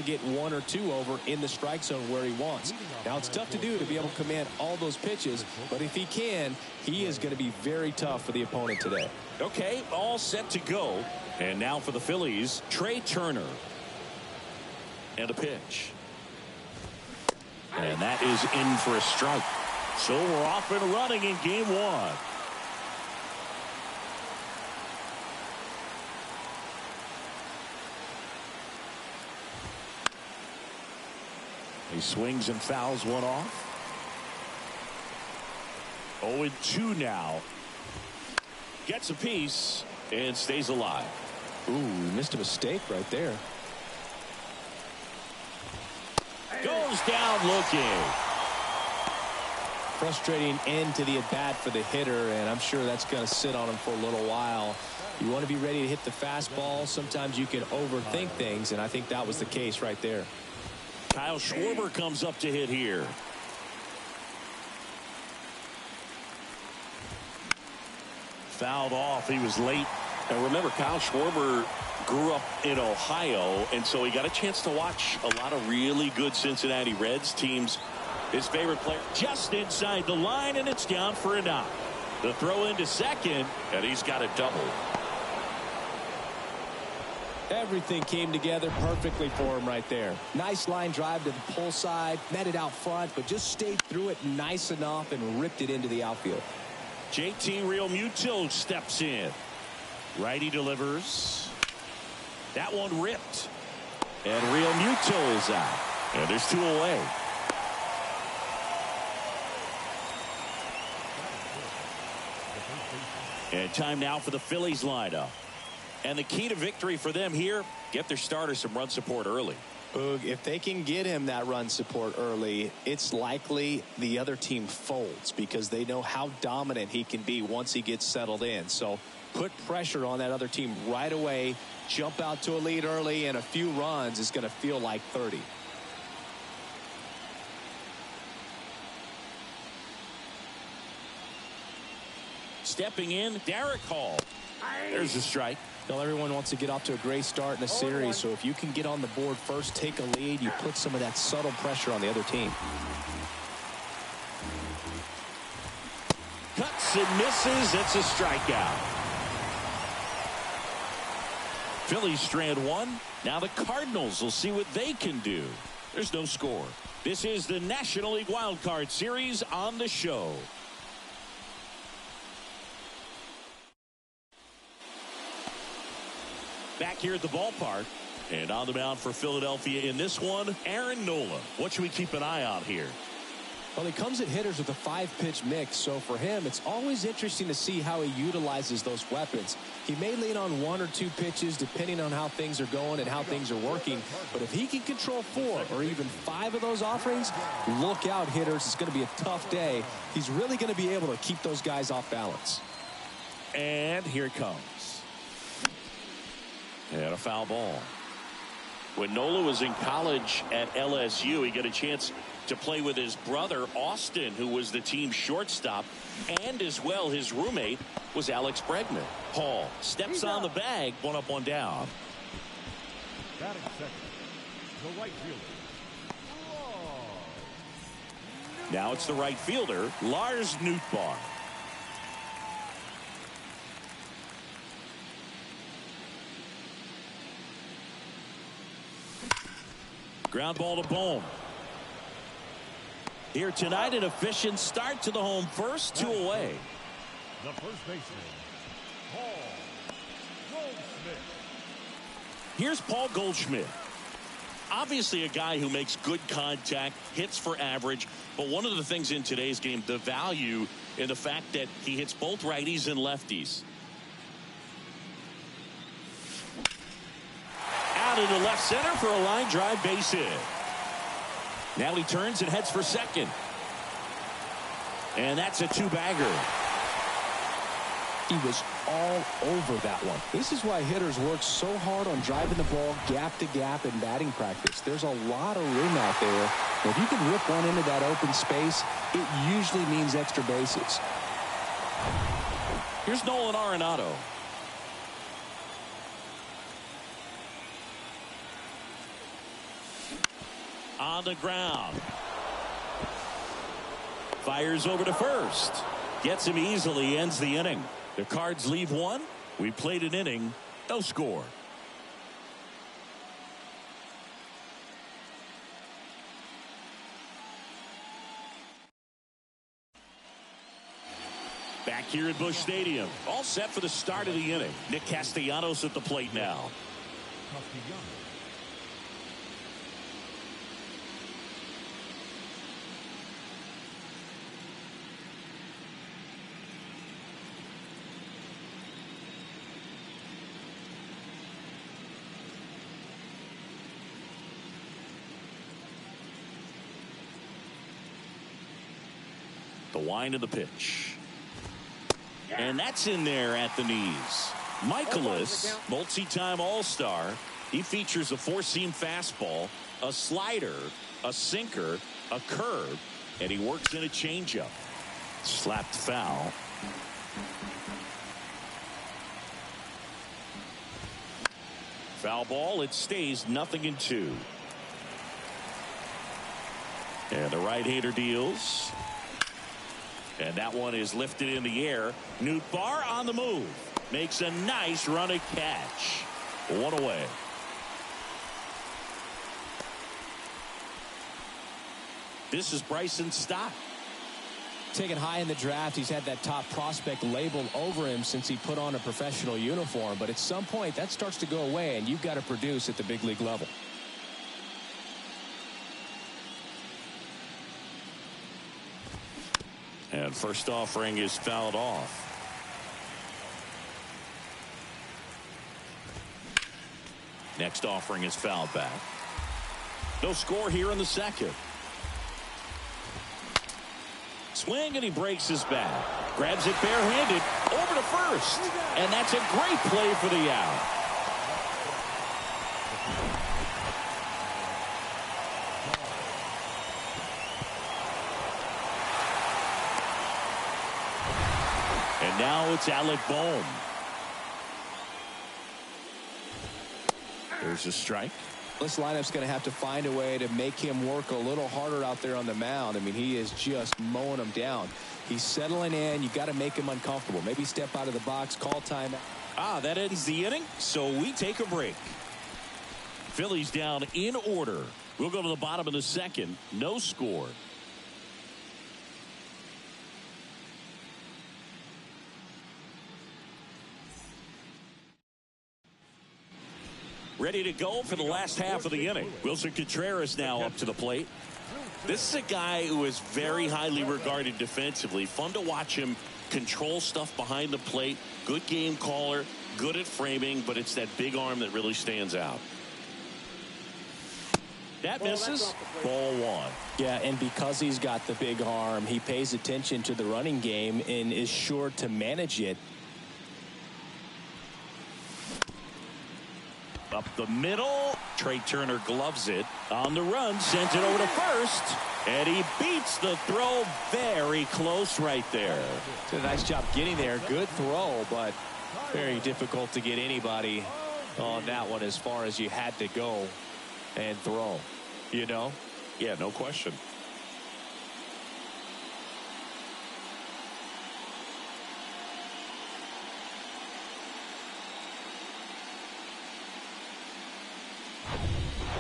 get one or two over in the strike zone where he wants. Now it's tough to do to be able to command all those pitches, but if he can, he is going to be very tough for the opponent today. Okay, all set to go. And now for the Phillies, Trey Turner. And a pitch. And that is in for a strike. So we're off and running in game one. He swings and fouls one off. 0-2 now. Gets a piece and stays alive. Ooh, missed a mistake right there. Goes down looking. Frustrating end to the at-bat for the hitter, and I'm sure that's going to sit on him for a little while. You want to be ready to hit the fastball. Sometimes you can overthink things, and I think that was the case right there. Kyle Schwarber comes up to hit here. Fouled off. He was late. And remember, Kyle Schwarber grew up in Ohio, and so he got a chance to watch a lot of really good Cincinnati Reds teams. His favorite player Just inside the line, and it's down for a knock. The throw into second, and he's got a double. Everything came together perfectly for him right there. Nice line drive to the pull side, met it out front, but just stayed through it nice enough and ripped it into the outfield. JT Realmuto steps in. Righty delivers. That one ripped. And Realmuto is out. And there's two away. And time now for the Phillies lineup. And the key to victory for them here, get their starter some run support early. Boog, if they can get him that run support early, it's likely the other team folds because they know how dominant he can be once he gets settled in. So put pressure on that other team right away, jump out to a lead early, and a few runs is going to feel like 30. Stepping in, Derek Hall. There's a strike. Well, everyone wants to get off to a great start in a series, so if you can get on the board first, take a lead, you put some of that subtle pressure on the other team. Cuts and misses. It's a strikeout. Phillies strand one. Now the Cardinals will see what they can do. There's no score. This is the National League Wild Card Series on the show. Back here at the ballpark. And on the mound for Philadelphia in this one, Aaron Nola. What should we keep an eye on here? Well, he comes at hitters with a 5-pitch mix, so for him, it's always interesting to see how he utilizes those weapons. He may lean on 1 or 2 pitches depending on how things are going and how things are working, but if he can control 4 or even 5 of those offerings, look out, hitters. It's going to be a tough day. He's really going to be able to keep those guys off balance. And here it comes. And a foul ball. When Nola was in college at LSU, he got a chance to play with his brother, Austin, who was the team shortstop, and as well his roommate was Alex Bregman. Hall steps on the bag, 1 up, 1 down. Batting second, the right fielder. Now it's the right fielder, Lars Nootbaar. Ground ball to Bohm. Here tonight, an efficient start to the home first, 2 away. The first baseman, Paul Goldschmidt. Here's Paul Goldschmidt. Obviously a guy who makes good contact, hits for average, but one of the things in today's game, the value in the fact that he hits both righties and lefties. Out into left center for a line drive base hit. Now he turns and heads for second. And that's a 2-bagger. He was all over that one. This is why hitters work so hard on driving the ball gap to gap in batting practice. There's a lot of room out there. If you can rip one into that open space, it usually means extra bases. Here's Nolan Arenado. on the ground. Fires over to first. Gets him easily, ends the inning. The Cards leave one. We played an inning, no score. Back here at Busch Stadium, all set for the start of the inning. Nick Castellanos at the plate now. The wind of the pitch. And that's in there at the knees. Michaelis, multi-time All-Star. He features a four-seam fastball, a slider, a sinker, a curve, and he works in a changeup. Slapped foul. Foul ball. It stays 0-2. And the right-hander deals. And that one is lifted in the air. Nootbaar on the move. Makes a nice running catch. One away. This is Bryson Stott. Taken high in the draft, he's had that top prospect label over him since he put on a professional uniform. But at some point, that starts to go away, and you've got to produce at the big league level. And first offering is fouled off. Next offering is fouled back. No score here in the second. Swing, and he breaks his bat. Grabs it barehanded over to first. And that's a great play for the out. And now it's Alec Bohm. There's a strike. This lineup's going to have to find a way to make him work a little harder out there on the mound. I mean, he is just mowing them down. He's settling in. You got to make him uncomfortable. Maybe step out of the box, call time. That ends the inning, so we take a break. Phillies down in order. We'll go to the bottom of the second. No score. Ready to go for the last half of the inning. Wilson Contreras now up to the plate. This is a guy who is very highly regarded defensively. Fun to watch him control stuff behind the plate. Good game caller, good at framing, but it's that big arm that really stands out. That misses. Ball one. Yeah, and because he's got the big arm, he pays attention to the running game and is sure to manage it. Up the middle. Trey Turner gloves it. On the run, sends it over to first. And he beats the throw very close right there. Did a nice job getting there. Good throw, but very difficult to get anybody on that one as far as you had to go and throw. You know? Yeah, no question.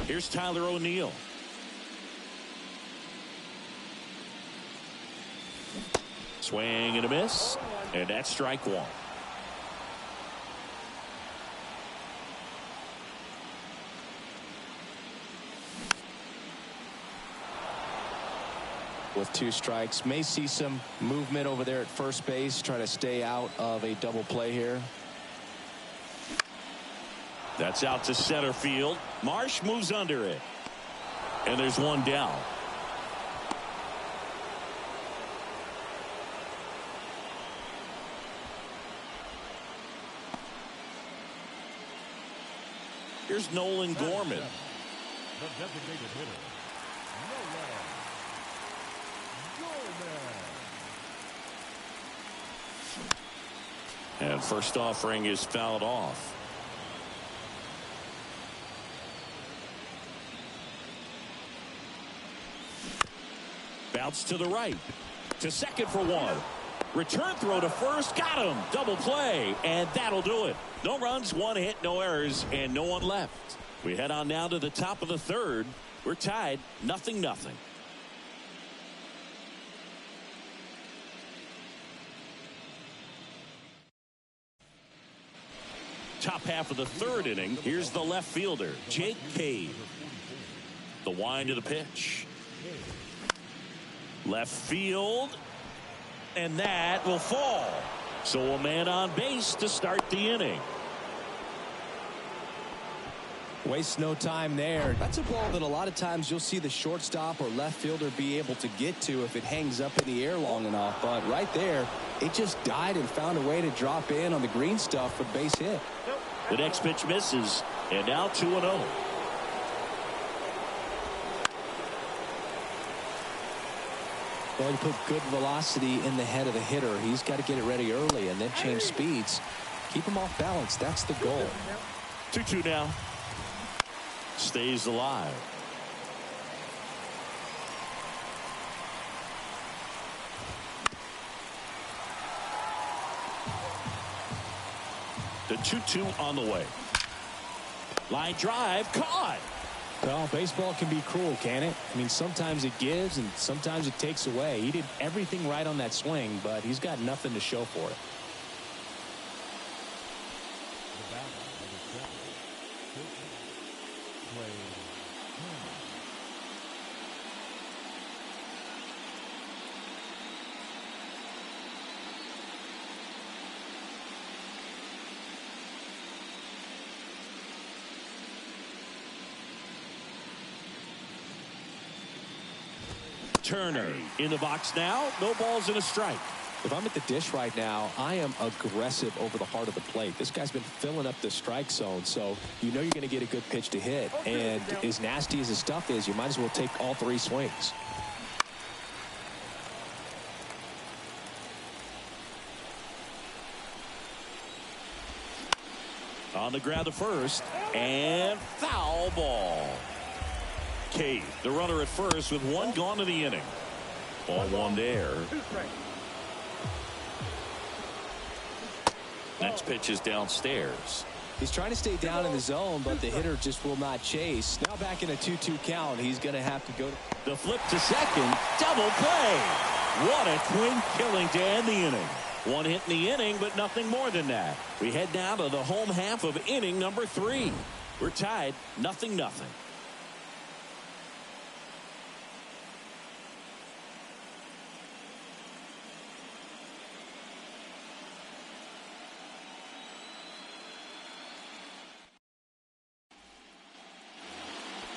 Here's Tyler O'Neill. Swing and a miss. And that's strike one. With two strikes, may see some movement over there at first base, try to stay out of a double play here. That's out to center field. Marsh moves under it. And there's one down. Here's Nolan Gorman. The designated hitter, Nolan Gorman. And first offering is fouled off. Bounce to the right. To second for one. Return throw to first. Got him. Double play. And that'll do it. No runs, one hit, no errors, and no one left. We head on now to the top of the third. We're tied 0-0. Top half of the third inning. Here's the left fielder, Jake Cave. The wind of the pitch. Left field. And that will fall. So a man on base to start the inning. Waste no time there. That's a ball that a lot of times you'll see the shortstop or left fielder be able to get to if it hangs up in the air long enough. But right there, it just died and found a way to drop in on the green stuff for base hit. The next pitch misses. And now 2-0. Well, you put good velocity in the head of the hitter. He's got to get it ready early and then change speeds. Keep him off balance. That's the goal. 2-2 now. Stays alive. The 2-2 on the way. Line drive caught. Well, baseball can be cruel, can it? I mean, sometimes it gives and sometimes it takes away. He did everything right on that swing, but he's got nothing to show for it. Turner in the box now. No balls and a strike. If I'm at the dish right now, I am aggressive over the heart of the plate. This guy's been filling up the strike zone, so you know you're going to get a good pitch to hit. And as nasty as his stuff is, you might as well take all three swings. On the ground to first, and foul ball. Cave, the runner at first with one gone in the inning. Ball one there. Next pitch is downstairs. He's trying to stay down in the zone, but the hitter just will not chase. Now back in a 2-2 count. He's going to have to go. The flip to second. Double play. What a twin killing to end the inning. One hit in the inning, but nothing more than that. We head now to the home half of inning number 3. We're tied 0-0.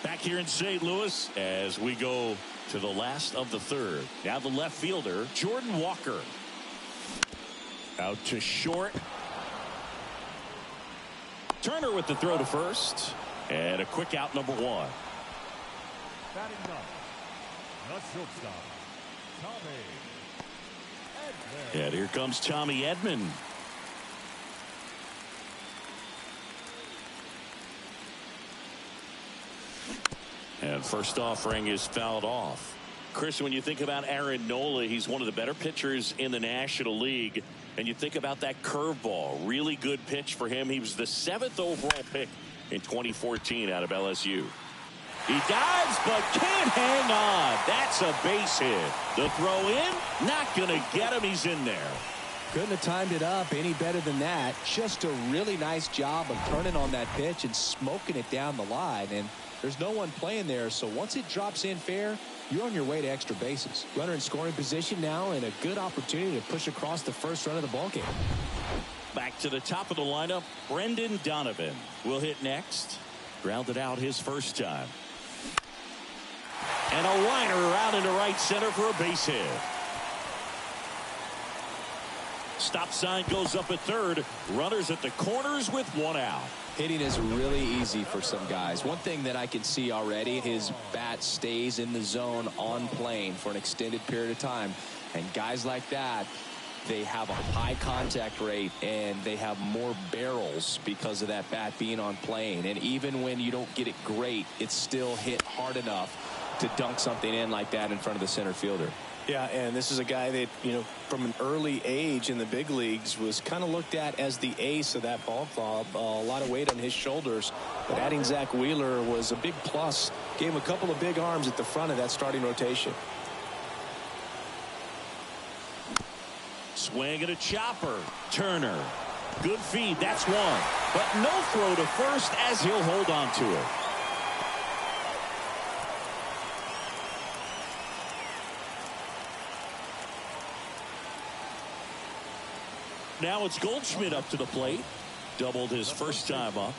Back here in St. Louis as we go to the last of the third. Now the left fielder, Jordan Walker. Out to short. Turner with the throw to first. And a quick out, number 1. Batting up, the shortstop, Tommy Edman. And here comes Tommy Edman. And first offering is fouled off. Chris, when you think about Aaron Nola, he's one of the better pitchers in the National League. And you think about that curveball, really good pitch for him. He was the 7th overall pick in 2014 out of LSU. He dives, but can't hang on. That's a base hit. The throw in, not going to get him. He's in there. Couldn't have timed it up any better than that. Just a really nice job of turning on that pitch and smoking it down the line. And there's no one playing there, so once it drops in fair, you're on your way to extra bases. Runner in scoring position now and a good opportunity to push across the first run of the ballgame. Back to the top of the lineup, Brendan Donovan will hit next. Grounded out his first time. And a liner out into right center for a base hit. Stop sign goes up at third. Runners at the corners with one out. Hitting is really easy for some guys. One thing that I can see already, his bat stays in the zone on plane for an extended period of time. And guys like that, they have a high contact rate and they have more barrels because of that bat being on plane. And even when you don't get it great, it's still hit hard enough to dunk something in like that in front of the center fielder. Yeah, and this is a guy that, you know, from an early age in the big leagues was kind of looked at as the ace of that ball club. A lot of weight on his shoulders, but adding Zach Wheeler was a big plus. Gave him a couple of big arms at the front of that starting rotation. Swing and a chopper. Turner. Good feed. That's one. But no throw to first as he'll hold on to it. Now it's Goldschmidt up to the plate. Doubled his first time up.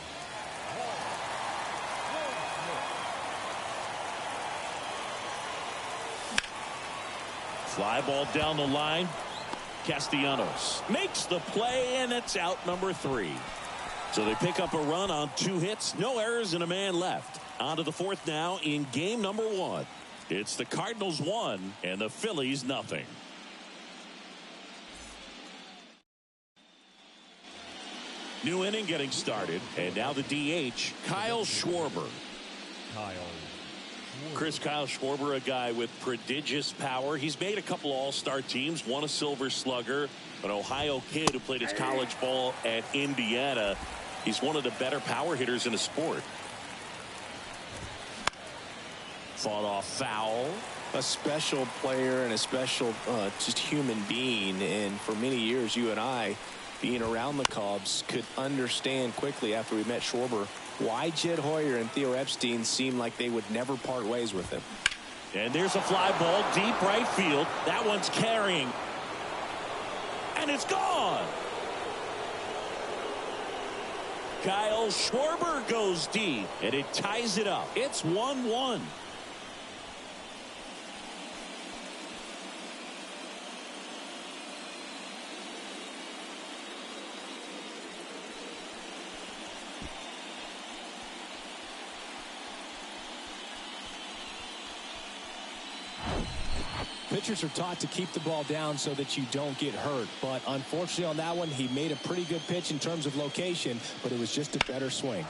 Fly ball down the line. Castellanos makes the play, and it's out number 3. So they pick up a run on 2 hits, no errors, and a man left. On to the 4th now in game number 1. It's the Cardinals 1 and the Phillies nothing. New inning getting started, and now the DH, Kyle Schwarber. Kyle Schwarber, a guy with prodigious power. He's made a couple all-star teams, won a Silver Slugger, an Ohio kid who played his college ball at Indiana. He's one of the better power hitters in the sport. Fought off foul. A special player and a special just human being, and for many years you and I, being around the Cubs, could understand quickly after we met Schwarber why Jed Hoyer and Theo Epstein seemed like they would never part ways with him. And there's a fly ball deep right field. That one's carrying. And it's gone. Kyle Schwarber goes deep, and it ties it up. It's 1-1. Pitchers are taught to keep the ball down so that you don't get hurt, but unfortunately on that one he made a pretty good pitch in terms of location, but it was just a better swing.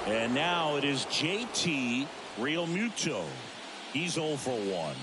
And now it is JT Realmuto. He's 0 for 1.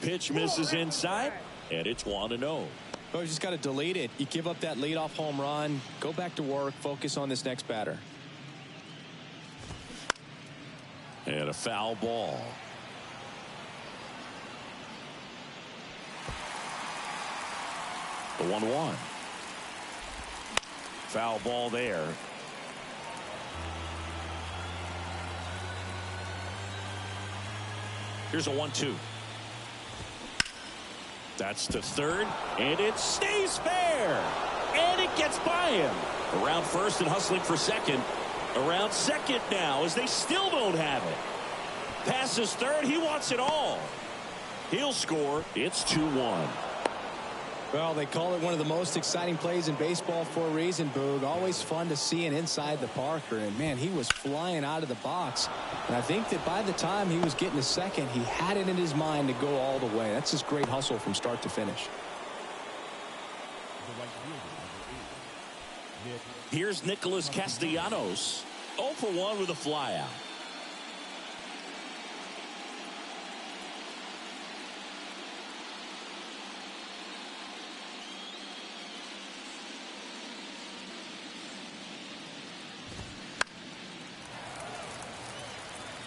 Pitch misses inside, and it's 1-0. Oh, you just got to delete it. You give up that leadoff home run, go back to work, focus on this next batter. And a foul ball. The 1-1. Foul ball there. Here's a 1-2. That's to third, and it stays fair, and it gets by him. Around first and hustling for second. Around second now as they still don't have it. Passes third, he wants it all. He'll score. It's 2-1. Well, they call it one of the most exciting plays in baseball for a reason, Boog. Always fun to see an inside the Parker, and man, he was flying out of the box. And I think that by the time he was getting to second, he had it in his mind to go all the way. That's just great hustle from start to finish. Here's Nicholas Castellanos, 0 for 1 with a flyout.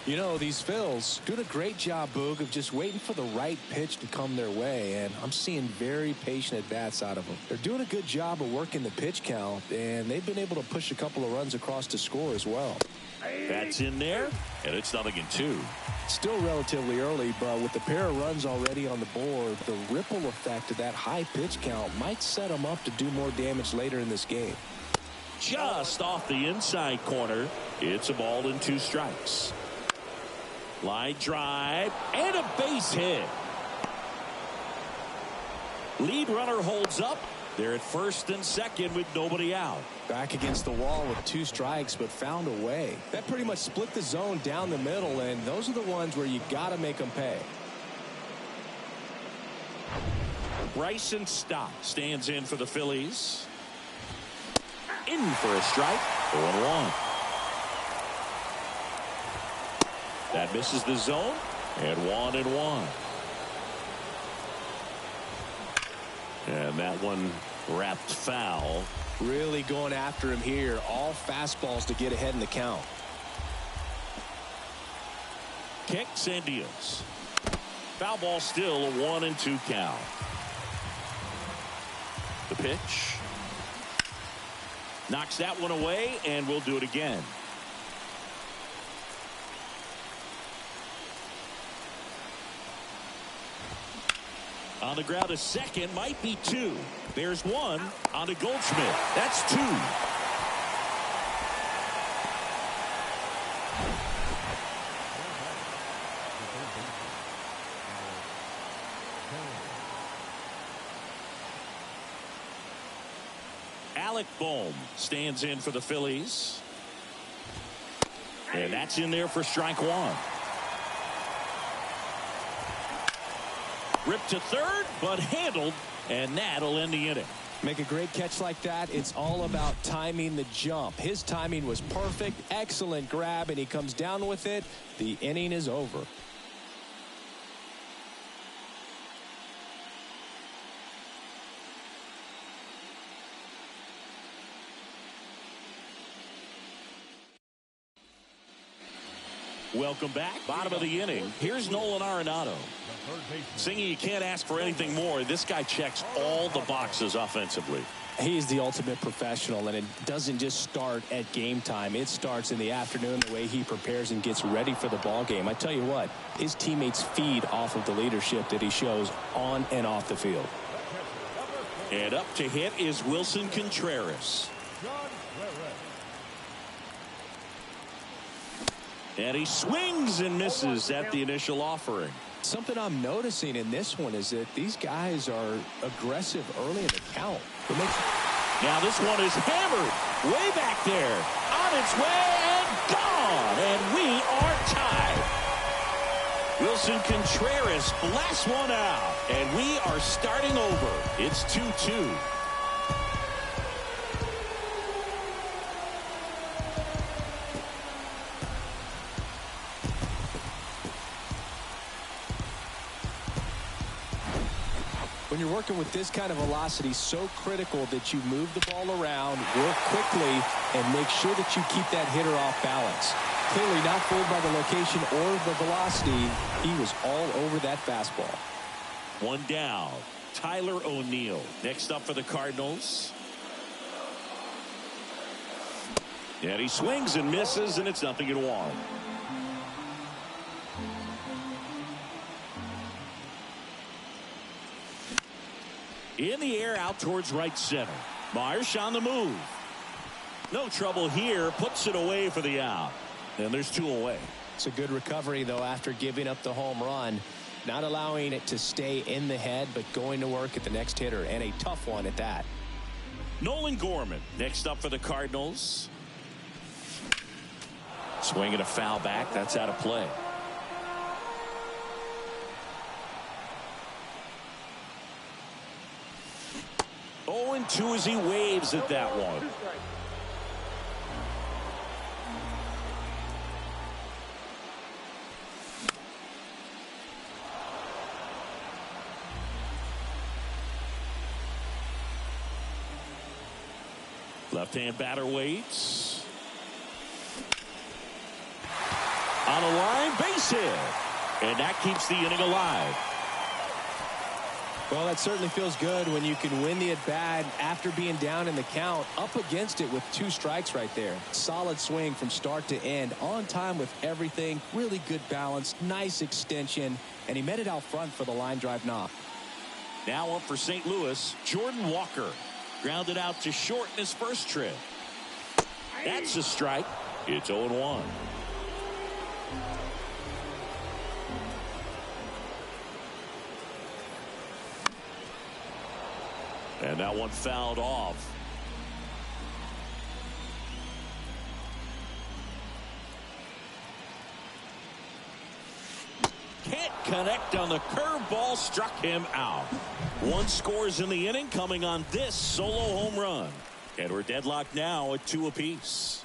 You know, these Phils doing a great job, Boog, of just waiting for the right pitch to come their way, and I'm seeing very patient at-bats out of them. They're doing a good job of working the pitch count, and they've been able to push a couple of runs across to score as well. That's in there, and it's 0-2. Still relatively early, but with the pair of runs already on the board, the ripple effect of that high pitch count might set him up to do more damage later in this game. Just off the inside corner. It's a ball and 2 strikes. Line drive and a base hit. Lead runner holds up. They're at first and second with nobody out. Back against the wall with 2 strikes, but found a way. That pretty much split the zone down the middle, and those are the ones where you got to make them pay. Bryson Stott stands in for the Phillies. In for a strike. 0-1. That misses the zone. And 1-1. And that one wrapped foul. Really going after him here. All fastballs to get ahead in the count. Kicks and deals. Foul ball still a 1-2 count. The pitch. Knocks that one away, and we'll do it again. On the ground to second, might be 2. There's 1 on to Goldschmidt. That's 2. Alec Bohm stands in for the Phillies. And that's in there for strike 1. Ripped to third, but handled, and that'll end the inning. Make a great catch like that. It's all about timing the jump. His timing was perfect. Excellent grab, and he comes down with it. The inning is over. Welcome back. Bottom of the inning. Here's Nolan Arenado. Singy, you can't ask for anything more. This guy checks all the boxes offensively. He's the ultimate professional, and it doesn't just start at game time. It starts in the afternoon, the way he prepares and gets ready for the ball game. I tell you what, his teammates feed off of the leadership that he shows on and off the field. And up to hit is Wilson Contreras. And he swings and misses at the initial offering. Something I'm noticing in this one is that these guys are aggressive early in the count. Now this one is hammered way back there. On its way and gone. And we are tied. Wilson Contreras blasts one out. And we are starting over. It's 2-2. When you're working with this kind of velocity, so critical that you move the ball around, work quickly, and make sure that you keep that hitter off balance. Clearly not fooled by the location or the velocity. He was all over that fastball. One down. Tyler O'Neill next up for the Cardinals. And he swings and misses, and it's 0-1. In the air out towards right center. Marsh on the move. No trouble here. Puts it away for the out. And there's 2 away. It's a good recovery, though, after giving up the home run. Not allowing it to stay in the head, but going to work at the next hitter, and a tough one at that. Nolan Gorman next up for the Cardinals. Swinging a foul back. That's out of play. Oh, and 2 as he waves at that one. Left-hand batter waits. On a line, base hit. And that keeps the inning alive. Well, that certainly feels good when you can win the at-bat after being down in the count, up against it with 2 strikes right there. Solid swing from start to end, on time with everything, really good balance, nice extension, and he met it out front for the line drive knock. Now up for St. Louis, Jordan Walker. Grounded out to short in his first trip. That's a strike. It's 0-1. And that one fouled off. Can't connect on the curveball, struck him out. 1 scores in the inning, coming on this solo home run. And we're deadlocked now at 2 apiece.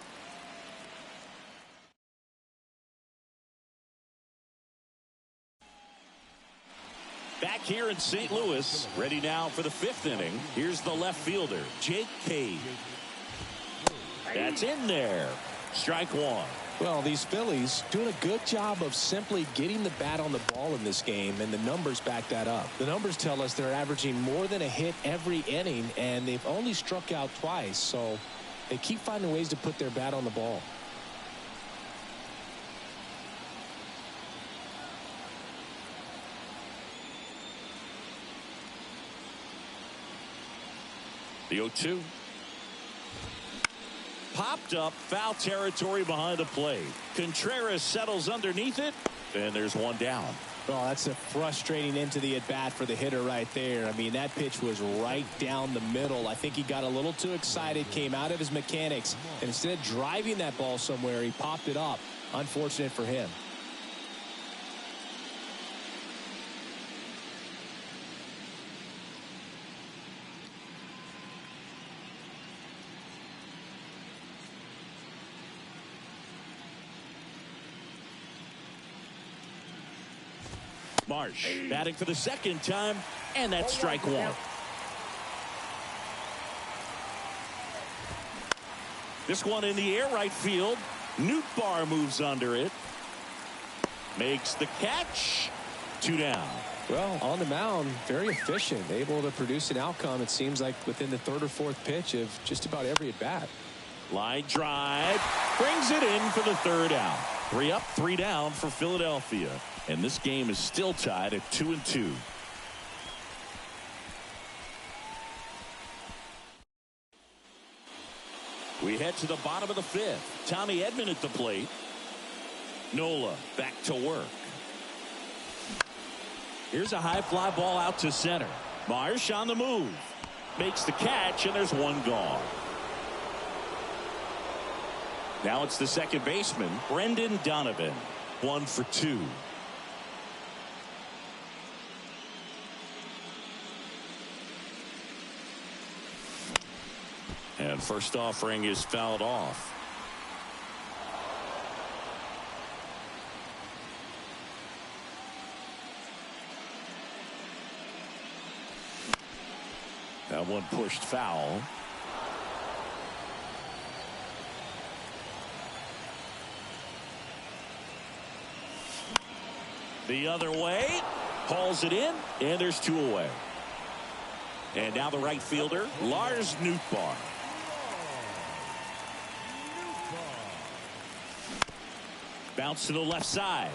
Back here in St. Louis, ready now for the 5th inning. Here's the left fielder, Jake Cave. That's in there. Strike 1. Well, these Phillies doing a good job of simply getting the bat on the ball in this game, and the numbers back that up. The numbers tell us they're averaging more than a hit every inning, and they've only struck out twice, so they keep finding ways to put their bat on the ball. The 0-2. Popped up, foul territory behind the plate. Contreras settles underneath it, and there's 1 down. Well, that's a frustrating end to the at-bat for the hitter right there. I mean, that pitch was right down the middle. I think he got a little too excited, came out of his mechanics, and instead of driving that ball somewhere, he popped it up. Unfortunate for him. Marsh batting for the 2nd time, and that's strike 1. This one in the air, right field. Nootbaar moves under it. Makes the catch. 2 down. Well, on the mound, very efficient, able to produce an outcome, it seems like, within the 3rd or 4th pitch of just about every at-bat. Line drive. Brings it in for the 3rd out. 3 up, 3 down for Philadelphia. And this game is still tied at 2-2. We head to the bottom of the 5th. Tommy Edman at the plate. Nola back to work. Here's a high fly ball out to center. Marsh on the move. Makes the catch, and there's 1 gone. Now it's the 2nd baseman, Brendan Donovan. 1 for 2. And first offering is fouled off. That one pushed foul. The other way, hauls it in, and there's 2 away. And now the right fielder, Lars Nootbaar. Bounce to the left side.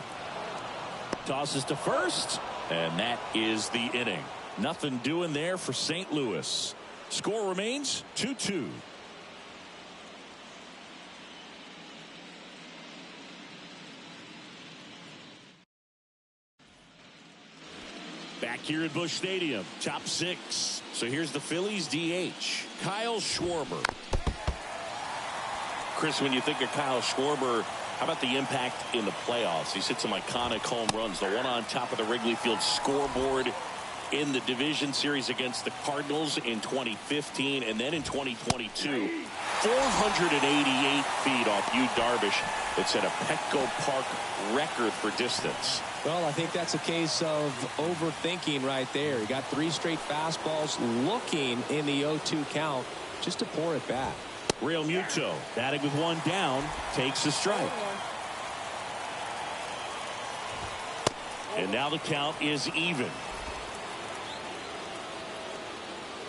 Tosses to first, and that is the inning. Nothing doing there for St. Louis. Score remains 2-2. Back here at Busch Stadium, top 6. So here's the Phillies DH, Kyle Schwarber. Chris, when you think of Kyle Schwarber, how about the impact in the playoffs? He's hit some iconic home runs. The one on top of the Wrigley Field scoreboard in the division series against the Cardinals in 2015, and then in 2022, 488 feet off Yu Darvish. It set a Petco Park record for distance. Well, I think that's a case of overthinking right there. He got 3 straight fastballs looking in the 0-2 count, just a poor at bat. Real Muto batting with 1 down, takes a strike. And now the count is even.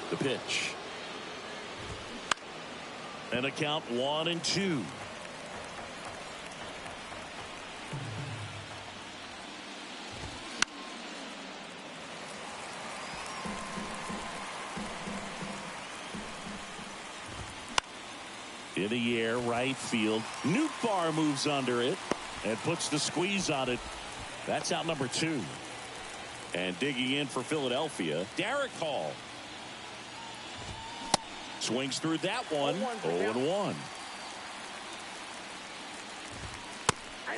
The pitch. And a count 1-2. In the air, right field. Nootbaar moves under it and puts the squeeze on it. That's out number 2. And digging in for Philadelphia, Derek Hall. Swings through that one. 0-1.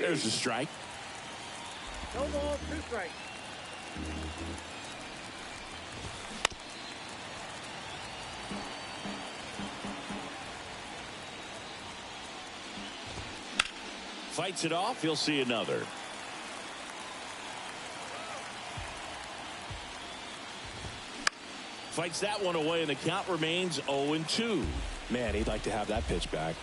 There's a strike. No ball, 2 strikes. Fights it off. He'll see another. Fights that one away, and the count remains 0-2. Man, he'd like to have that pitch back.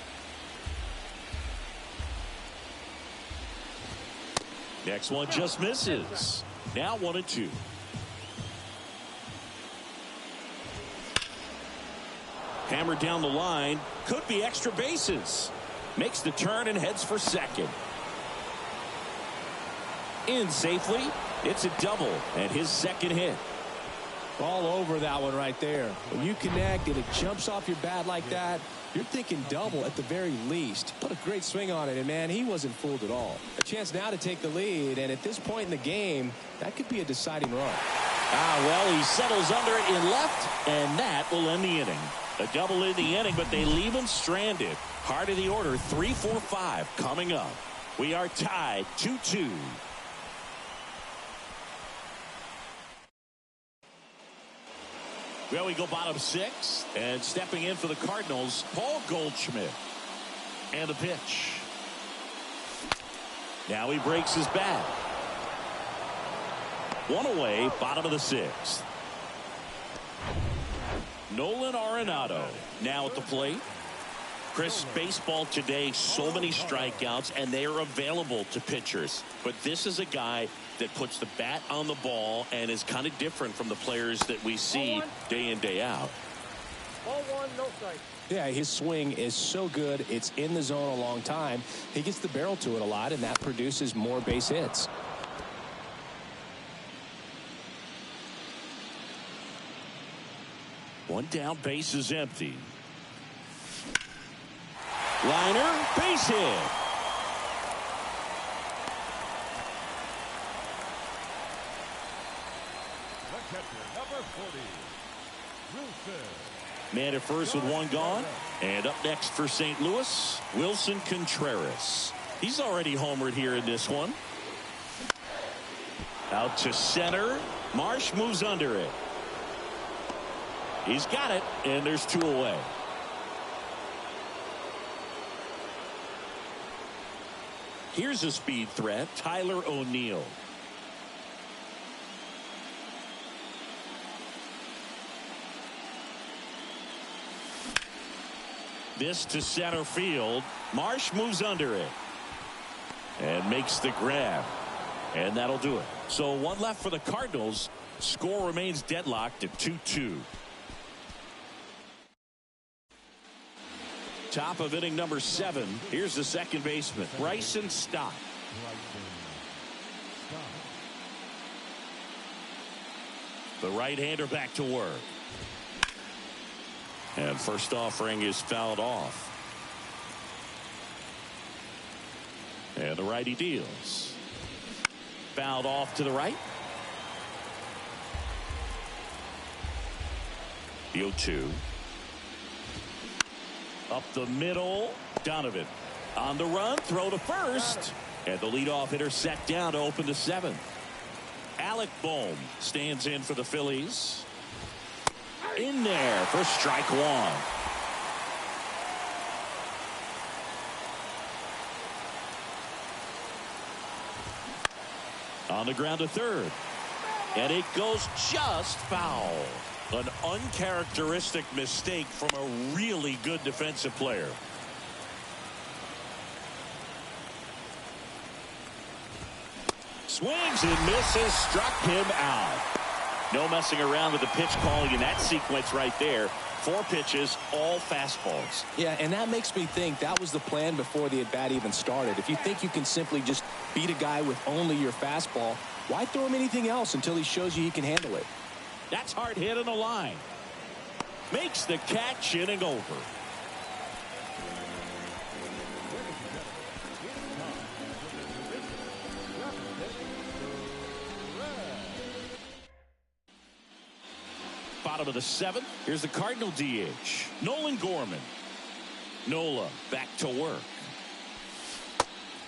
Next one just misses. Now 1-2. Hammered down the line. Could be extra bases. Makes the turn and heads for second. In safely. It's a double and his second hit. All over that one right there. When you connect and it jumps off your bat like that, you're thinking double at the very least. Put a great swing on it, and man, he wasn't fooled at all. A chance now to take the lead, and at this point in the game, that could be a deciding run. Well, he settles under it in left, and that will end the inning. A double in the inning, but they leave him stranded. Heart of the order, 3, 4, 5 coming up. We are tied 2-2. Well, we go bottom 6, and stepping in for the Cardinals, Paul Goldschmidt. And the pitch. Now he breaks his bat. One away, bottom of the 6th. Nolan Arenado now at the plate. Chris, baseball today, so many strikeouts, and they are available to pitchers. But this is a guy that puts the bat on the ball and is kind of different from the players that we see day in, day out. Ball 1, no strike. Yeah, his swing is so good. It's in the zone a long time. He gets the barrel to it a lot, and that produces more base hits. One down, base is empty. Liner, base hit. The catcher, number 40, Wilson. Man at first with one gone. And up next for St. Louis, Wilson Contreras. He's already homered here in this one. Out to center. Marsh moves under it. He's got it, and there's 2 away. Here's a speed threat, Tyler O'Neill. This to center field. Marsh moves under it and makes the grab, and that'll do it. So 1 left for the Cardinals. Score remains deadlocked at 2-2. Top of inning number 7. Here's the second baseman, Bryson Stott. The right-hander back to work. And first offering is fouled off. And the righty deals. Fouled off to the right. The 0-2. Up the middle, Donovan on the run, throw to first, and the leadoff hitter set down to open the 7th. Alec Bohm stands in for the Phillies. In there for strike 1. On the ground to third, and it goes just foul. An uncharacteristic mistake from a really good defensive player. Swings and misses, struck him out. No messing around with the pitch calling in that sequence right there. 4 pitches, all fastballs. Yeah, and that makes me think that was the plan before the at-bat even started. If you think you can simply just beat a guy with only your fastball, why throw him anything else until he shows you he can handle it? That's hard hit on the line. Makes the catch, inning over. Bottom of the 7th. Here's the Cardinal DH, Nolan Gorman. Nola back to work.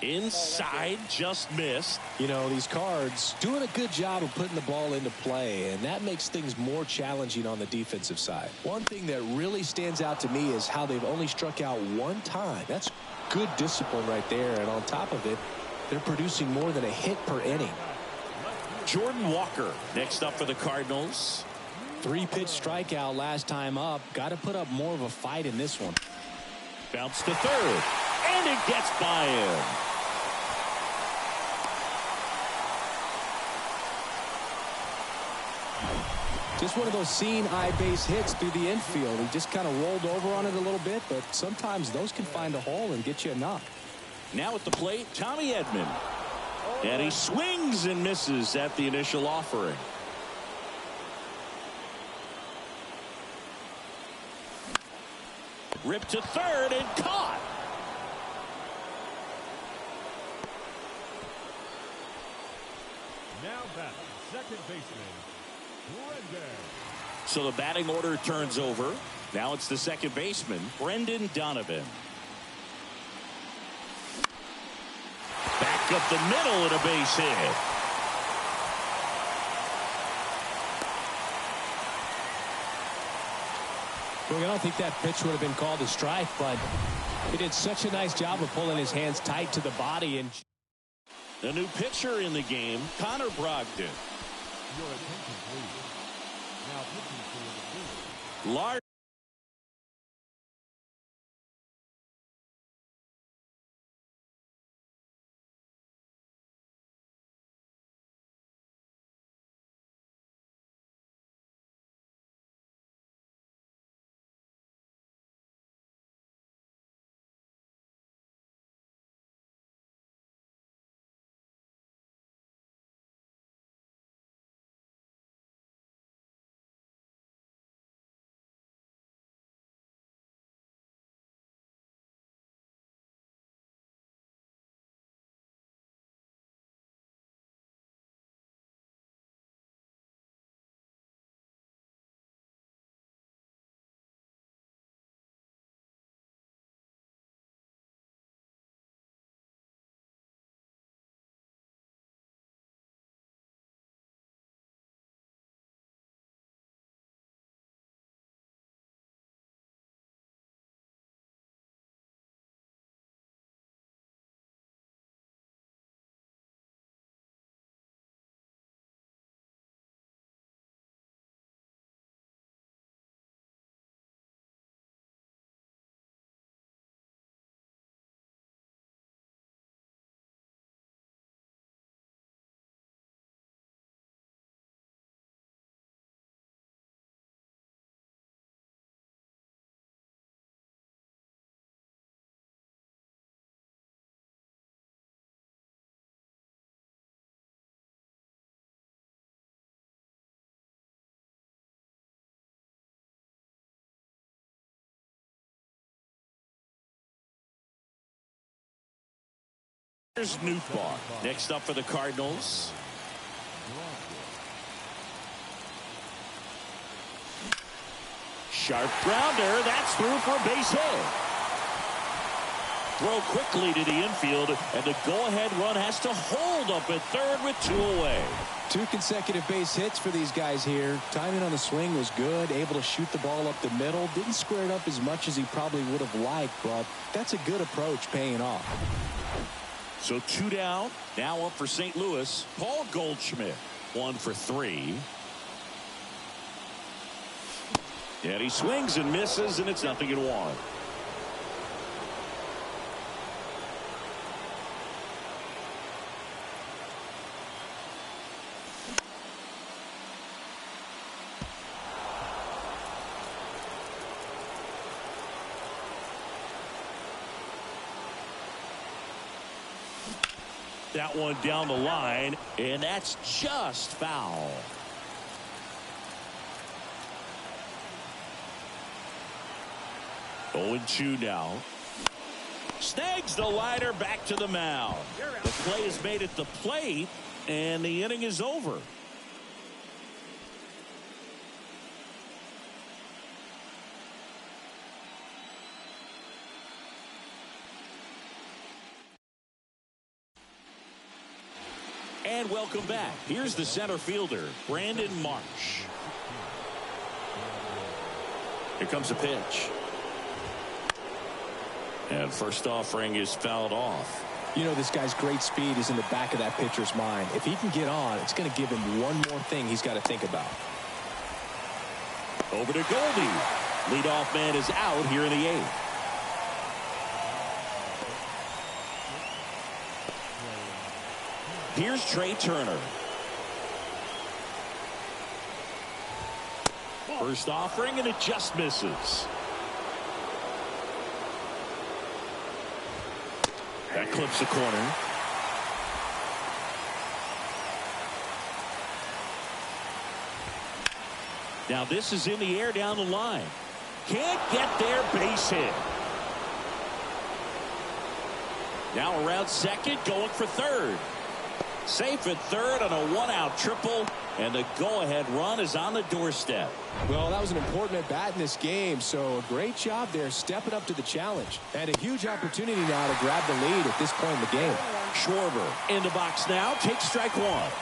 Inside, just missed. You know, these Cards doing a good job of putting the ball into play, and that makes things more challenging on the defensive side. One thing that really stands out to me is how they've only struck out 1 time. That's good discipline right there, and on top of it, they're producing more than a hit per inning. Jordan Walker next up for the Cardinals. 3-pitch strikeout last time up. Got to put up more of a fight in this one. Bounce to third, and it gets by him. Just one of those seeing eye base hits through the infield. He just kind of rolled over on it a little bit, but sometimes those can find a hole and get you a knock. Now at the plate, Tommy Edman. And he swings and misses at the initial offering. Ripped to third and caught. Now batting, second baseman, Brendan. So the batting order turns over. Now it's the second baseman, Brendan Donovan. Back up the middle and a base hit. Well, I don't think that pitch would have been called a strike, but he did such a nice job of pulling his hands tight to the body. And the new pitcher in the game, Connor Brogdon. Your attention, please. Now pitching for the Phillies. Large. Here's Newbar. Next up for the Cardinals. Sharp grounder. That's through for a base hit. Throw quickly to the infield, and the go-ahead run has to hold up at third with 2 away. 2 consecutive base hits for these guys here. Timing on the swing was good. Able to shoot the ball up the middle. Didn't square it up as much as he probably would have liked, but that's a good approach paying off. So 2 down. Now up for St. Louis, Paul Goldschmidt. 1 for 3. And he swings and misses, and it's 0-1. That one down the line, and that's just foul. Oh, 0-2 now. Snags the liner back to the mound. The play is made at the plate, and the inning is over. And welcome back. Here's the center fielder, Brandon Marsh. Here comes a pitch. And first offering is fouled off. You know, this guy's great speed is in the back of that pitcher's mind. If he can get on, it's going to give him one more thing he's got to think about. Over to Goldie. Leadoff man is out here in the 8th. Here's Trey Turner. First offering, and it just misses. That clips the corner. Now this is in the air down the line. Can't get there, base hit. Now around second, going for third. Safe at third on a one-out triple, and the go-ahead run is on the doorstep. Well, that was an important at-bat in this game, so a great job there stepping up to the challenge. And a huge opportunity now to grab the lead at this point in the game. Schwarber in the box now, takes strike one.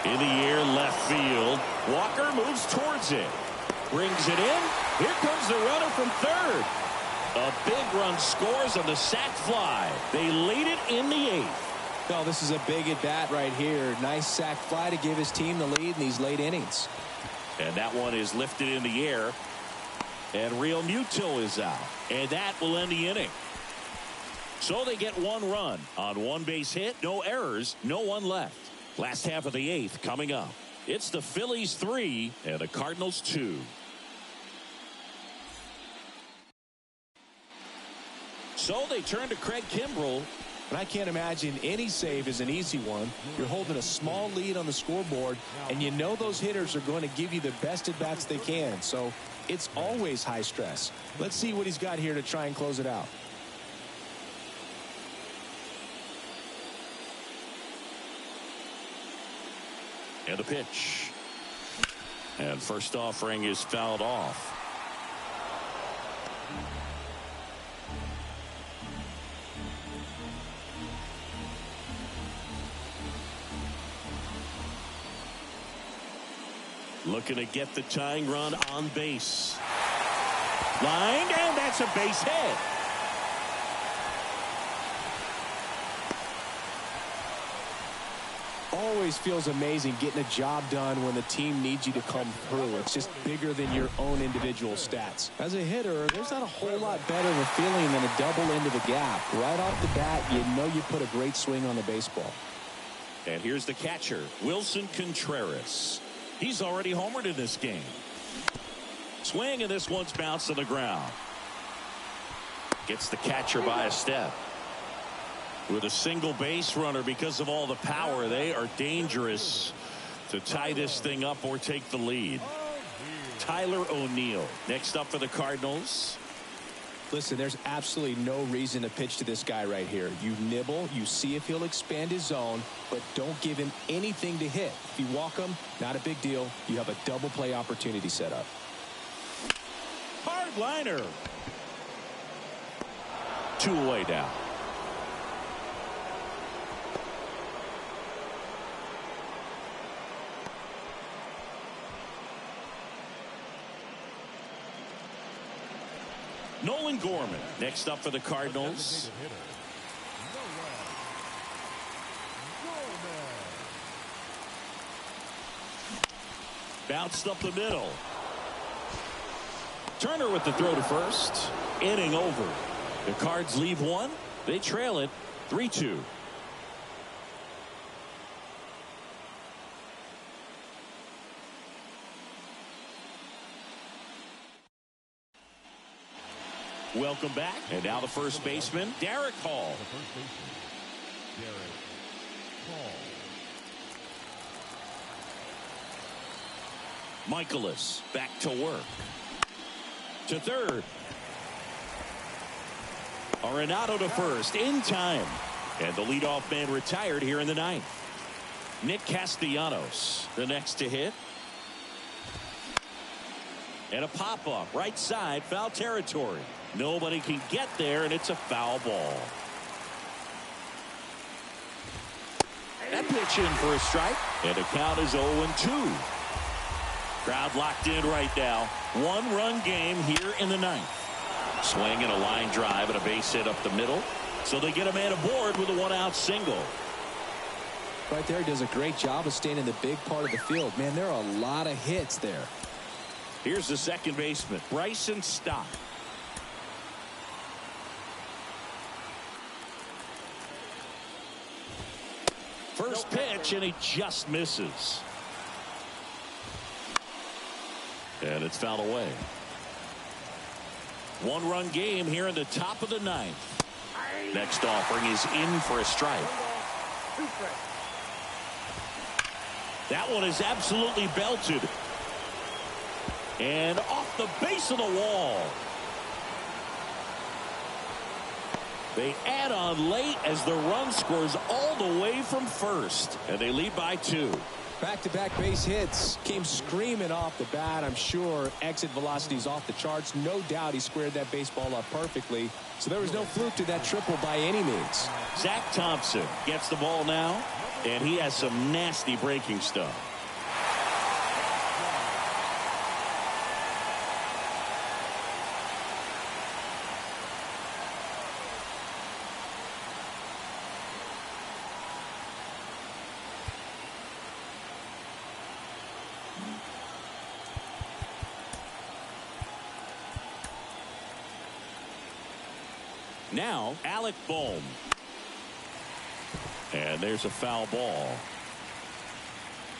In the air, left field. Walker moves towards it. Brings it in. Here comes the runner from third. A big run scores on the sac fly. They lead it in the 8th. Well, this is a big at-bat right here. Nice sac fly to give his team the lead in these late innings. And that one is lifted in the air. And Real Muto is out. And that will end the inning. So they get one run on one base hit. No errors. No one left. Last half of the 8th coming up. It's the Phillies 3 and the Cardinals 2. So they turn to Craig Kimbrell. And I can't imagine any save is an easy one. You're holding a small lead on the scoreboard, and you know those hitters are going to give you the best at-bats they can. So it's always high stress. Let's see what he's got here to try and close it out. And the pitch. And first offering is fouled off. Looking to get the tying run on base. Lined, and that's a base hit. Always feels amazing getting a job done when the team needs you to come through. It's just bigger than your own individual stats. As a hitter, there's not a whole lot better of a feeling than a double into the gap. Right off the bat, you know you put a great swing on the baseball. And here's the catcher, Wilson Contreras. He's already homered in this game. Swing, and this one's bounced to the ground. Gets the catcher by a step. With a single base runner, because of all the power, they are dangerous to tie this thing up or take the lead. Tyler O'Neill next up for the Cardinals. Listen, there's absolutely no reason to pitch to this guy right here. You nibble, you see if he'll expand his zone, but don't give him anything to hit. If you walk him, not a big deal. You have a double play opportunity set up. Hard liner. 2 away now. Nolan Gorman next up for the Cardinals. Bounced up the middle. Turner with the throw to first. Inning over. The Cards leave one. They trail it 3-2. Welcome back. And now the first baseman, Derek Hall. Derek Paul. Michaelis back to work. To third. Arenado to first in time. And the leadoff man retired here in the ninth. Nick Castellanos, the next to hit. And a pop-up right side, foul territory. Nobody can get there, and it's a foul ball. That pitch in for a strike. And the count is 0-2. Crowd locked in right now. One-run game here in the ninth. Swing and a line drive and a base hit up the middle. So they get a man aboard with a one-out single. Right there, he does a great job of staying in the big part of the field. Man, there are a lot of hits there. Here's the second baseman, Bryson Stott. First pitch, and he just misses. And it's fouled away. One-run game here in the top of the ninth. Next offering is in for a strike. That one is absolutely belted. And off the base of the wall. They add on late as the run scores all the way from first. And they lead by 2. Back-to-back base hits came screaming off the bat. I'm sure exit velocity is off the charts. No doubt he squared that baseball up perfectly. So there was no fluke to that triple by any means. Zach Thompson gets the ball now, and he has some nasty breaking stuff. Now, Alec Bohm. And there's a foul ball.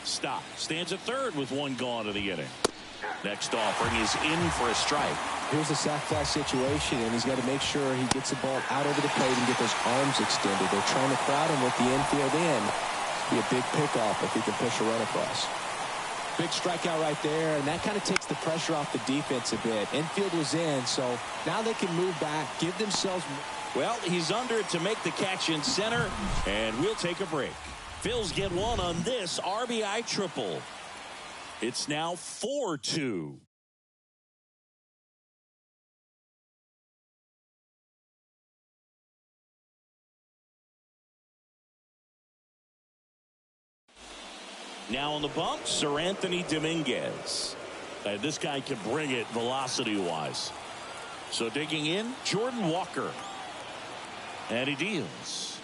Stop. Stands at third with one gone to the inning. Next offering is in for a strike. Here's a sac fly situation, and he's got to make sure he gets the ball out over the plate and get those arms extended. They're trying to crowd him with the infield in. Be a big pickoff if he can push a run across. Big strikeout right there, and that kind of takes the pressure off the defense a bit. Infield was in, so now they can move back, give themselves. Well, he's under it to make the catch in center, and we'll take a break. Phils get one on this RBI triple. It's now 4-2. Now on the bump, Sir Anthony Dominguez. This guy can bring it velocity-wise. So digging in, Jordan Walker. And he deals.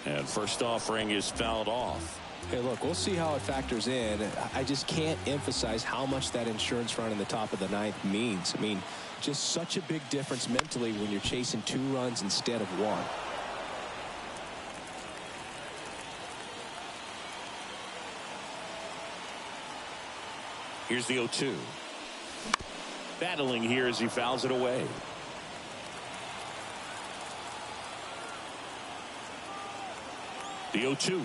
And first offering is fouled off. Hey, look, we'll see how it factors in. I just can't emphasize how much that insurance run in the top of the ninth means. I mean, just such a big difference mentally when you're chasing 2 runs instead of 1. Here's the 0-2. Battling here as he fouls it away. The 0-2.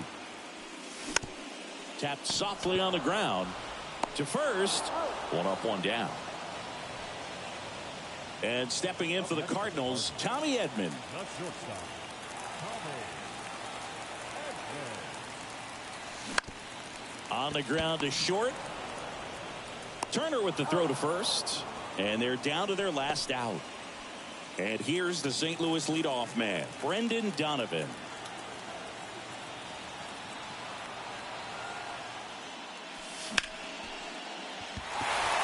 Tapped softly on the ground. To first. 1 up, 1 down. And stepping in for the Cardinals, Tommy Edman. The shortstop, Tommy Edman. On the ground to short. Turner with the throw to first. And they're down to their last out. And here's the St. Louis leadoff man, Brendan Donovan.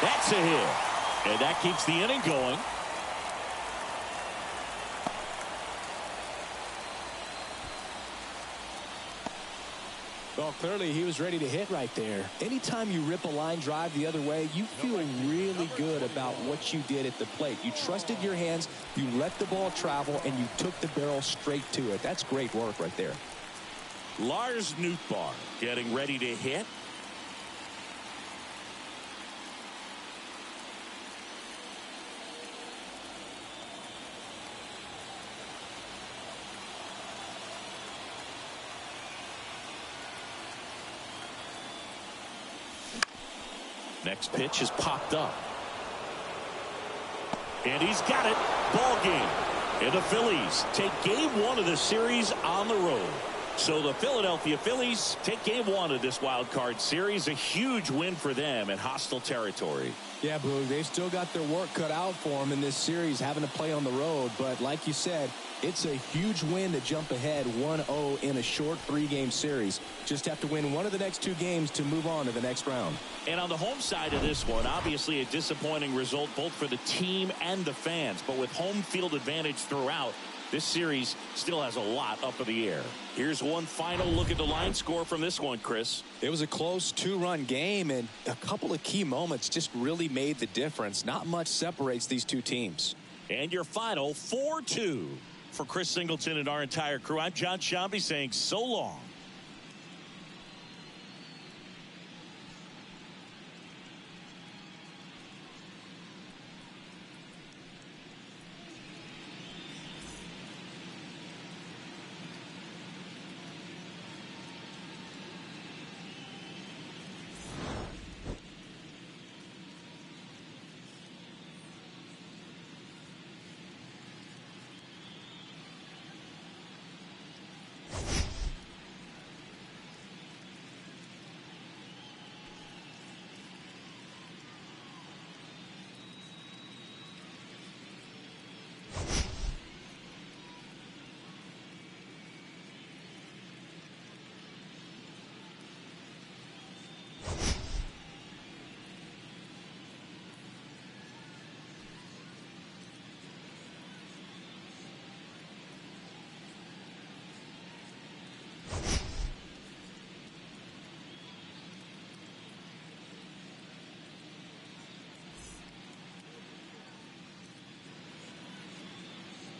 That's a hit. And that keeps the inning going. Well, clearly he was ready to hit right there. Anytime you rip a line drive the other way, you feel really good about what you did at the plate. You trusted your hands, you let the ball travel, and you took the barrel straight to it. That's great work right there. Lars Nootbaar getting ready to hit. Next pitch is popped up. And he's got it. Ball game. And the Phillies take game 1 of the series on the road. So the Philadelphia Phillies take game 1 of this wild card series. A huge win for them in hostile territory. Yeah, Boo, they've still got their work cut out for them in this series, having to play on the road. But like you said, it's a huge win to jump ahead 1-0 in a short 3-game series. Just have to win one of the next 2 games to move on to the next round. And on the home side of this one, obviously a disappointing result both for the team and the fans. But with home field advantage throughout, this series still has a lot up in the air. Here's one final look at the line score from this one, Chris. It was a close 2-run game, and a couple of key moments just really made the difference. Not much separates these 2 teams. And your final 4-2. For Chris Singleton and our entire crew, I'm John Shambi saying so long.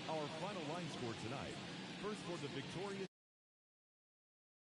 Our final line score tonight. First for the victorious